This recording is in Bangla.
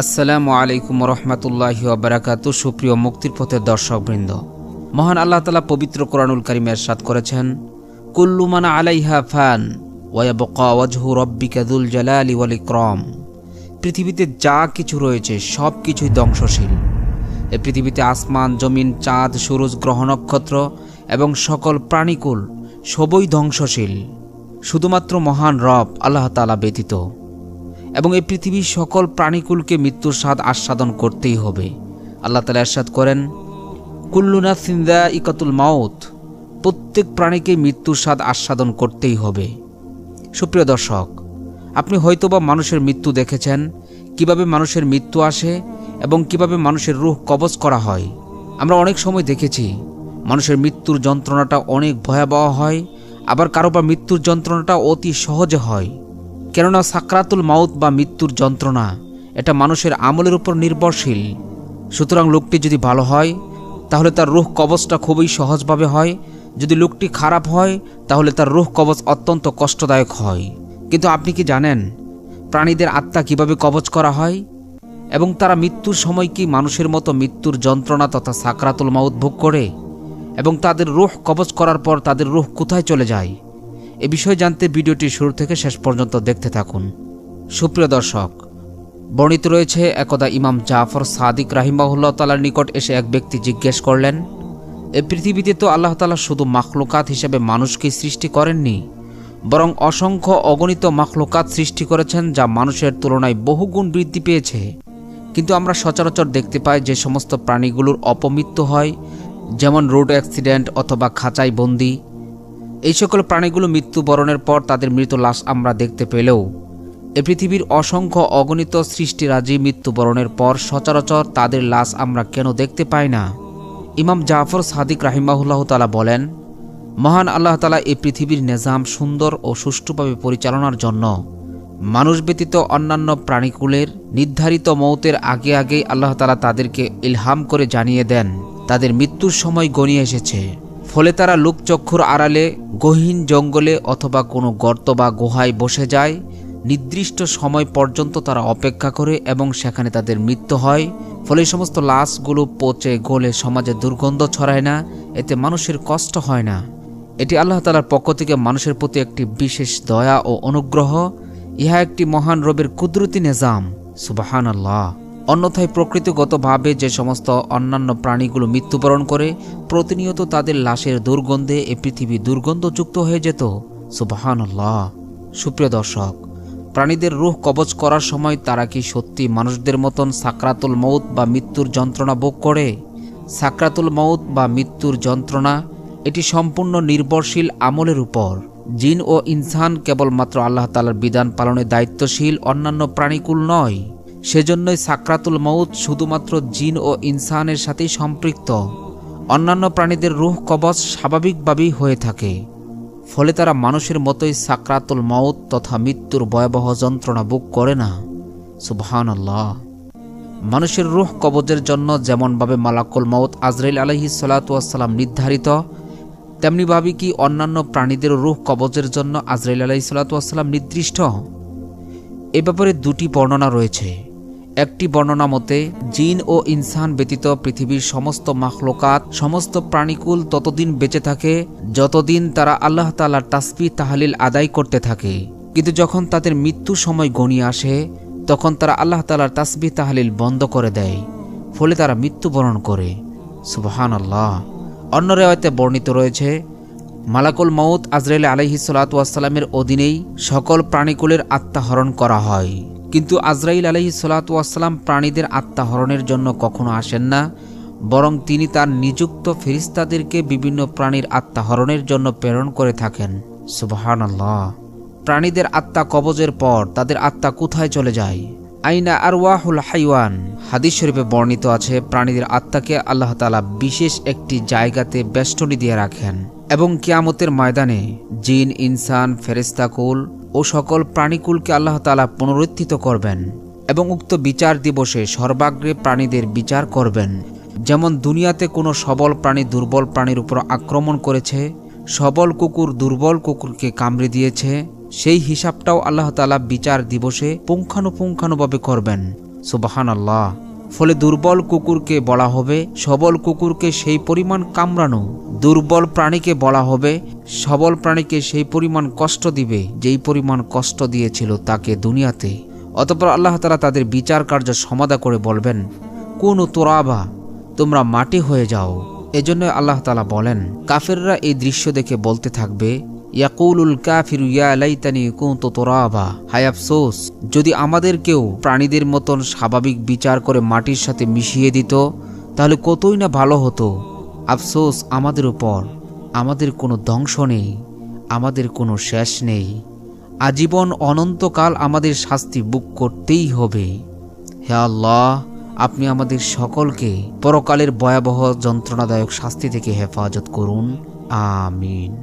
আসসালামু আলাইকুম রহমতুল্লাহি ওয়া বারাকাতুহু। সুপ্রিয় মুক্তির পথের দর্শকবৃন্দ, মহান আল্লাহ তাআলা পবিত্র কোরআনুল কারীমে ইরশাদ করেছেন, কুল্লু মান আলাইহা ফান ওয়া ইয়াবকা ওয়াজহু রাব্বিকা যুল জালালি ওয়াল ইকরাম। পৃথিবীতে যা কিছু রয়েছে সব কিছুই ধ্বংসশীল। এই পৃথিবীতে আসমান, জমিন, চাঁদ, সূরজ, গ্রহ, নক্ষত্র এবং সকল প্রাণীকুল সবই ধ্বংসশীল, শুধুমাত্র মহান রব আল্লাহ তাআলা ব্যতীত। এবং এই পৃথিবীর সকল প্রাণীকুলকে মৃত্যুর স্বাদ আস্বাদন করতেই হবে। আল্লাহ তাআলা ইরশাদ করেন, কুল্লু নাফসিন যায়িকাতুল মাউত। প্রত্যেক প্রাণীকে মৃত্যুর স্বাদ আস্বাদন করতেই হবে। সুপ্রিয় দর্শক, আপনি হয়তোবা মানুষের মৃত্যু দেখেছেন, কিভাবে মানুষের মৃত্যু আসে এবং কিভাবে মানুষের রূহ কবজ করা হয়। আমরা অনেক সময় দেখেছি মানুষের মৃত্যুর যন্ত্রণাটা অনেক ভয়াবহ হয়, আবার কারোবার মৃত্যুর যন্ত্রণাটা অতি সহজে হয়। কেননা সাকরাতুল মাউত বা মৃত্যুর যন্ত্রণা এটা মানুষের আমলের উপর নির্ভরশীল। সুতরাং লোকটি যদি ভালো হয় তাহলে তার রূহ কবজটা খুবই সহজভাবে হয়, যদি লোকটি খারাপ হয় তাহলে তার রূহ কবজ অত্যন্ত কষ্টদায়ক হয়। কিন্তু আপনি কি জানেন প্রাণীদের আত্মা কিভাবে কবজ করা হয় এবং তারা মৃত্যুর সময় কি মানুষের মতো মৃত্যুর যন্ত্রণা তথা সাকরাতুল মাউত ভোগ করে এবং তাদের রূহ কবজ করার পর তাদের রূহ কোথায় চলে যায়? এ বিষয়ে জানতে ভিডিওটি শুরু থেকে শেষ পর্যন্ত দেখতে থাকুন। সুপ্রিয় দর্শক, বর্ণিত রয়েছে, একদা ইমাম জাফর সাদিক রাহিমাহুল্লাহ তাআলার নিকট এসে এক ব্যক্তি জিজ্ঞেস করলেন, এই পৃথিবীতে তো আল্লাহ তাআলা শুধু মাখলুকাত হিসেবে মানুষকে সৃষ্টি করেননি, বরং অসংখ্য অগণিত মাখলুকাত সৃষ্টি করেছেন যা মানুষের তুলনায় বহুগুণ বৃদ্ধি পেয়েছে। কিন্তু আমরা সচরাচর দেখতে পাই যে সমস্ত প্রাণীগুলোর অপমৃত্যু হয়, যেমন রোড অ্যাক্সিডেন্ট অথবা খাঁচায় বন্দি। এই সকল প্রাণীগুলো মৃত্যুবরণের পর তাদের মৃত লাশ আমরা দেখতে পেলেও এ পৃথিবীর অসংখ্য অগণিত সৃষ্টিরাজি মৃত্যুবরণের পর সচরাচর তাদের লাশ আমরা কেন দেখতে পাই না? ইমাম জাফর সাদিক রাহিমাহুল্লাহ তাআলা বলেন, মহান আল্লাহ তাআলা এই পৃথিবীর নিজাম সুন্দর ও সুষ্ঠুভাবে পরিচালনার জন্য মানুষ ব্যতীত অন্যান্য প্রাণীকুলের নির্ধারিত মৌতের আগে আগেই আল্লাহ তাআলা তাদেরকে ইলহাম করে জানিয়ে দেন তাদের মৃত্যুর সময় গনিয়ে এসেছে। ফলে তারা লোকচক্ষুর আড়ালে গহীন জঙ্গলে অথবা কোনো গর্ত বা গুহায় বসে যায়। নির্দিষ্ট সময় পর্যন্ত তারা অপেক্ষা করে এবং সেখানে তাদের মৃত্যু হয়। ফলে এই সমস্ত লাশগুলো পচে গলে সমাজে দুর্গন্ধ ছড়ায় না, এতে মানুষের কষ্ট হয় না। এটি আল্লাহ তাআলার পক্ষ থেকে মানুষের প্রতি একটি বিশেষ দয়া ও অনুগ্রহ। ইহা একটি মহান রবের কুদরতি নিজাম। সুবহানাল্লাহ। অন্যথায় প্রকৃতিগতভাবে যে সমস্ত অন্যান্য প্রাণীগুলো মৃত্যুবরণ করে প্রতিনিয়ত তাদের লাশের দুর্গন্ধে এ পৃথিবী দুর্গন্ধযুক্ত হয়ে যেত। সুবহানাল্লাহ। সুপ্রিয় দর্শক, প্রাণীদের রূহ কবজ করার সময় তারা কি সত্যি মানুষদের মতন সাকরাতুল মৌত বা মৃত্যুর যন্ত্রণা ভোগ করে? সাকরাতুল মৌত বা মৃত্যুর যন্ত্রণা এটি সম্পূর্ণ নির্ভরশীল আমলের উপর। জিন ও ইনসান কেবলমাত্র আল্লাহ তাআলার বিধান পালনে দায়িত্বশীল, অন্যান্য প্রাণীকুল নয়। সেজন্যই সাকরাতুল মৌত শুধুমাত্র জিন ও ইনসানের সাথেই সম্পৃক্ত। অন্যান্য প্রাণীদের রূহ কবজ স্বাভাবিকভাবেই হয়ে থাকে, ফলে তারা মানুষের মতোই সাকরাতুল মৌত তথা মৃত্যুর ভয়াবহ যন্ত্রণা ভোগ করে না। সুবহানাল্লাহ। মানুষের রূহ কবজের জন্য যেমনভাবে মালাকুল মৌত আজরাইল আলাইহিস সালাতু ওয়াস সালাম নির্ধারিত, তেমনিভাবে কি অন্যান্য প্রাণীদের রূহ কবজের জন্য আজরাইল আলাইহিস সালাতু ওয়াস সালাম নির্দিষ্ট? এ ব্যাপারে দুটি বর্ণনা রয়েছে। একটি বর্ণনা মতে জিন ও ইনসান ব্যতীত পৃথিবীর সমস্ত মাখলুকাত, সমস্ত প্রাণীকুল ততদিন বেঁচে থাকে যতদিন তারা আল্লাহ তাআলার তাসবিহ তাহলিল আদায় করতে থাকে। কিন্তু যখন তাদের মৃত্যুর সময় গনিয়ে আসে তখন তারা আল্লাহ তাআলার তাসবিহ তাহলিল বন্ধ করে দেয়, ফলে তারা মৃত্যুবরণ করে। সুবহানাল্লাহ। অন্য রিওয়ায়াতে বর্ণিত রয়েছে, মালাকুল মৌত আজরাইল আলাইহিস সালাতু ওয়াস সালামের অধীনেই সকল প্রাণীকুলের আত্মা হরণ করা হয়। কিন্তু আজরাইল আলাইহিস সালাতু ওয়াস সালাম প্রাণীদের আত্মা হরণের জন্য কখনো আসেন না, বরং তিনি তার নিযুক্ত ফেরেশতাদেরকে বিভিন্ন প্রাণীর আত্মা হরণের জন্য প্রেরণ করে থাকেন। সুবহানাল্লাহ। প্রাণীদের আত্মা কবজের পর তাদের আত্মা কোথায় চলে যায়? আইনা আরওয়াহুল হাইওয়ান। হাদিস শরীফে বর্ণিত আছে, প্রাণীদের আত্মাকে আল্লাহ তাআলা বিশেষ একটি জায়গাতে বেষ্টনী দিয়ে রাখেন এবং কিয়ামতের ময়দানে জিন, ইনসান, ফেরেশতাকুল ও সকল প্রাণীকুলকে আল্লাহ তাআলা পুনরুত্থিত করবেন এবং উক্ত বিচার দিবসে সর্বাগ্রে প্রাণীদের বিচার করবেন। যেমন দুনিয়াতে কোনো সবল প্রাণী দুর্বল প্রাণীর উপর আক্রমণ করেছে, সবল কুকুর দুর্বল কুকুরকে কামড়ে দিয়েছে, সেই হিসাবটাও আল্লাহ তাআলা বিচার দিবসে পুঙ্খানুপুঙ্খানুভাবে করবেন। সুবহানাল্লাহ। ফলে দুর্বল কুকুরকে বলা হবে সবল কুকুরকে সেই পরিমাণ কামড়ানো, দুর্বল প্রাণীকে বলা হবে সবল প্রাণীকে সেই পরিমাণ কষ্ট দিবে যেই পরিমাণ কষ্ট দিয়েছিল তাকে দুনিয়াতে। অতঃপর আল্লাহ তাআলা তাদের বিচার কার্য সমাধা করে বলবেন, কুনু তুরাবা, তোমরা মাটি হয়ে যাও। এজন্য আল্লাহ তাআলা বলেন, কাফেররা এই দৃশ্য দেখে বলতে থাকবে, ইয়াকুলুল কাফিরু ইয়া লাইতানি কুনতু তুরাবা, হায় আফসোস, যদি আমাদেরকেও প্রাণীদের মতন স্বাভাবিক বিচার করে মাটির সাথে মিশিয়ে দিত তাহলে কতই না ভালো হতো। আফসোস আমাদের উপর, আমাদের কোনো ধ্বংস নেই, আমাদের কোনো শেষ নেই, আজীবন অনন্তকাল আমাদের শাস্তি ভোগ করতেই হবে। হে আল্লাহ, আপনি আমাদের সকলকে পরকালের ভয়াবহ যন্ত্রণাদায়ক শাস্তি থেকে হেফাজত করুন। আমিন।